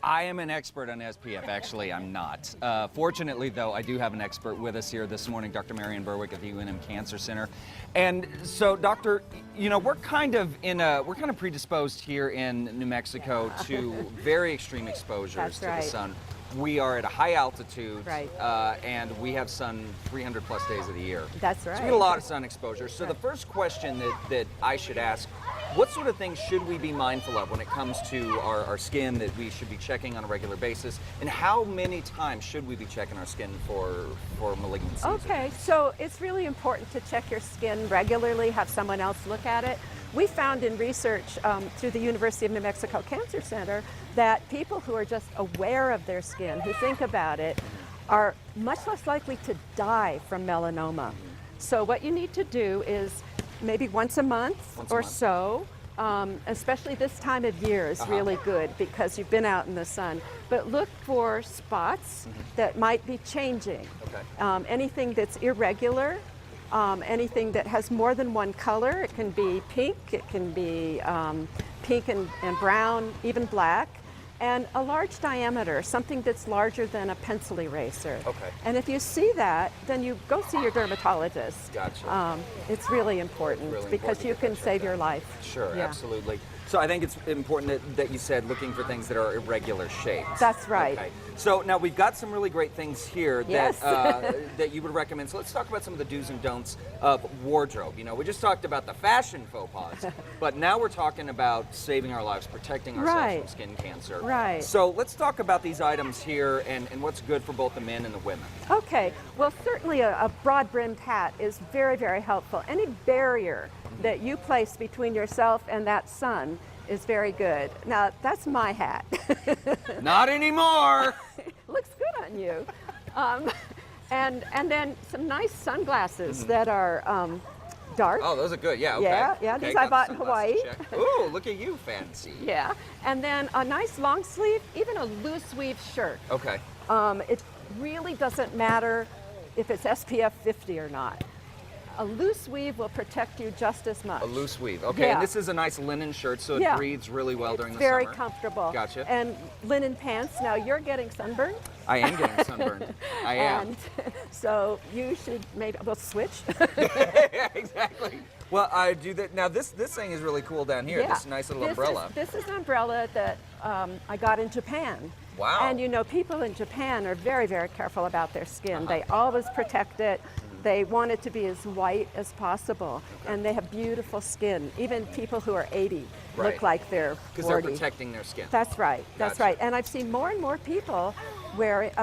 I am an expert on SPF. Actually, I'm not. Fortunately, though, I do have an expert with us here this morning, Dr. Marion Berwick of the UNM Cancer Center. And so, Doctor, you know, we're kind of predisposed here in New Mexico to very extreme exposures to the sun. We are at a high altitude, and we have sun 300 plus days of the year. That's right. So we get a lot of sun exposure. So the first question that I should ask, what sort of things should we be mindful of when it comes to our skin that we should be checking on a regular basis? And how many times should we be checking our skin for malignancies? Okay, so it's really important to check your skin regularly, have someone else look at it. We found in research through the University of New Mexico Cancer Center that people who are just aware of their skin, who think about it, are much less likely to die from melanoma. So what you need to do is maybe once a month or so, especially this time of year is really good because you've been out in the sun. But look for spots that might be changing. Anything that's irregular, anything that has more than one color. It can be pink, it can be pink and brown, even black. And a large diameter, something that's larger than a pencil eraser. And if you see that, then you go see your dermatologist. Gotcha. It's really important because you can save your life. Sure, absolutely. So I think it's important that you said looking for things that are irregular shapes. That's right. Okay. So now we've got some really great things here that that you would recommend. So let's talk about some of the do's and don'ts of wardrobe. You know, we just talked about the fashion faux pas, but now we're talking about saving our lives, protecting ourselves from skin cancer. So let's talk about these items here and what's good for both the men and the women. Okay. Well, certainly a broad-brimmed hat is very, very helpful. Any barrier that you place between yourself and that sun is very good. Now, that's my hat. Not anymore! Looks good on you. And then some nice sunglasses that are dark. Oh, those are good. Yeah, okay. Yeah, these I bought in Hawaii. Ooh, look at you, fancy. Yeah, and then a nice long sleeve, even a loose weave shirt. Okay. It really doesn't matter if it's SPF 50 or not. A loose weave will protect you just as much. A loose weave, okay. And this is a nice linen shirt, so it breathes really well during the summer. Very comfortable. Gotcha. And linen pants. Now you're getting sunburned. I am getting sunburned. I am. And so you should maybe, we'll switch. Yeah, exactly. Well, I do that. Now this thing is really cool down here, this nice little umbrella. This is an umbrella that I got in Japan. Wow. And you know, people in Japan are very, very careful about their skin. They always protect it. They want it to be as white as possible, and they have beautiful skin. Even people who are 80 look like they're 40. Because they're protecting their skin. That's right. That's right. And I've seen more and more people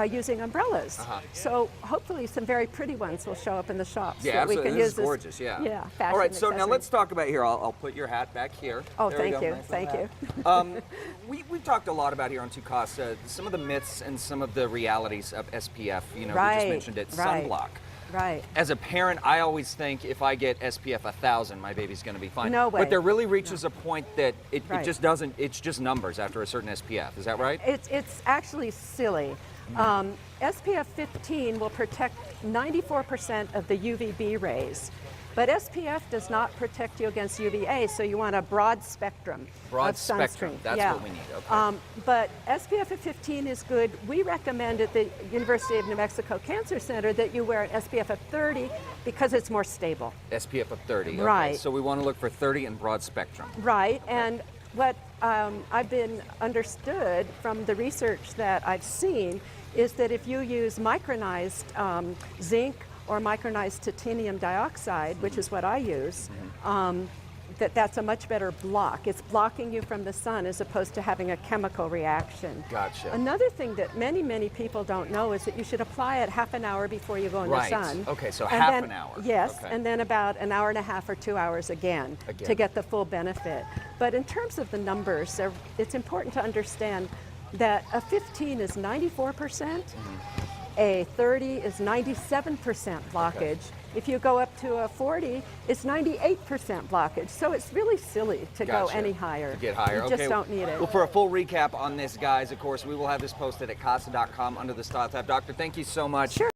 using umbrellas. So hopefully some very pretty ones will show up in the shops. Yeah, absolutely. This is gorgeous. Yeah. Fashion All right. So accessories. now let's talk about here. I'll put your hat back here. Oh, there thank you. Nice Thank you. We've talked a lot about here on Tukasa some of the myths and some of the realities of SPF. You know, we just mentioned it, sunblock. Right. As a parent, I always think if I get SPF 1000, my baby's going to be fine. No way. But there really reaches a point that it just doesn't, it's just numbers after a certain SPF. Is that right? It's actually silly. SPF 15 will protect 94% of the UVB rays. But SPF does not protect you against UVA, so you want a broad spectrum of sunscreen. That's what we need. Okay. But SPF 15 is good. We recommend at the University of New Mexico Cancer Center that you wear an SPF of 30 because it's more stable. SPF of 30. Okay. Right. So we want to look for 30 and broad spectrum. Right. Okay. And what I've been understood from the research that I've seen is that if you use micronized zinc or micronized titanium dioxide, which is what I use, that's a much better block. It's blocking you from the sun as opposed to having a chemical reaction. Gotcha. Another thing that many, many people don't know is that you should apply it half an hour before you go in the sun. Okay, so and half then, an hour. Yes, and then about an hour and a half or 2 hours again to get the full benefit. But in terms of the numbers, it's important to understand that a 15 is 94%, a 30 is 97% blockage. If you go up to a 40, it's 98% blockage. So it's really silly to go any higher. To get higher, you just don't need it. Well, for a full recap on this, guys, of course, we will have this posted at casa.com under the Style tab. Doctor, thank you so much. Sure.